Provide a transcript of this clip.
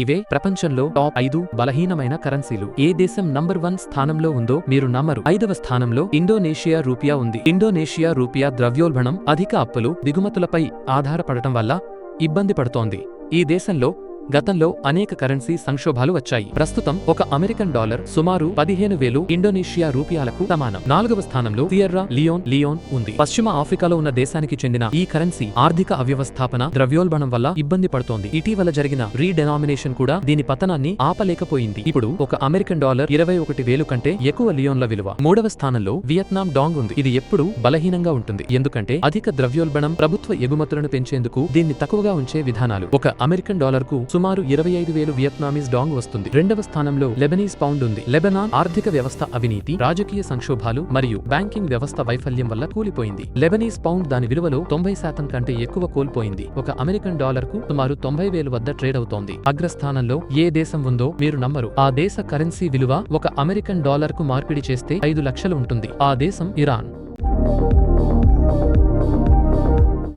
ఇవే ప్రపంచంలో టాప్ 5 బలహీనమైన కరెన్సీలు. ఏ దేశం నంబర్ 1 స్థానంలో ఉందో మీరు నమ్మరు. 5వ స్థానంలో ఇండోనేషియా రూపియా ఉంది. ఇండోనేషియా రూపియా ద్రవ్యోల్బణం, అధిక అప్పులు, దిగుమతులపై ఆధారపడటం వల్ల ఇబ్బంది పడుతోంది. ఈ దేశంలో గతంలో అనేక కరెన్సీ సంక్షోభాలు వచ్చాయి. ప్రస్తుతం ఒక అమెరికన్ డాలర్ సుమారు 15,000 ఇండోనేషియా రూపియాలకు సమానం. 4వ స్థానంలో సియర్రా లియోన్ ఉంది. పశ్చిమ ఆఫ్రికాలో ఉన్న దేశానికి చెందిన ఈ కరెన్సీ ఆర్థిక అవ్యవస్థాపన, ద్రవ్యోల్బణం వల్ల ఇబ్బంది పడుతోంది. ఇటీవల జరిగిన రీడెనామినేషన్ కూడా దీని పతనాన్ని ఆపలేకపోయింది. ఇప్పుడు ఒక అమెరికన్ డాలర్ 21,000 కంటే ఎక్కువ లియోన్ల విలువ. 3వ స్థానంలో వియత్నాం డాంగ్ ఉంది. ఇది ఎప్పుడూ బలహీనంగా ఉంటుంది, ఎందుకంటే అధిక ద్రవ్యోల్బణం, ప్రభుత్వ ఎగుమతులను పెంచేందుకు దీన్ని తక్కువగా ఉంచే విధానాలు. ఒక అమెరికన్ డాలర్ కు సుమారు 25,000 వియత్నామీస్ డాంగ్ వస్తుంది. 2వ స్థానంలో లెబనీస్ పౌండ్ ఉంది. లెబనాన్ ఆర్థిక వ్యవస్థ అవినీతి, రాజకీయ సంక్షోభాలు మరియు బ్యాంకింగ్ వ్యవస్థ వైఫల్యం వల్ల కూలిపోయింది. లెబనీస్ పౌండ్ దాని విలువలో 90% కంటే ఎక్కువ కోల్పోయింది. ఒక అమెరికన్ డాలర్ కు సుమారు 90,000 వద్ద ట్రేడ్ అవుతోంది. అగ్రస్థానంలో ఏ దేశం ఉందో మీరు నమ్మరు. ఆ దేశ కరెన్సీ విలువ ఒక అమెరికన్ డాలర్ కు మార్పిడి చేస్తే 5 లక్షలు ఉంటుంది. ఆ దేశం ఇరాన్.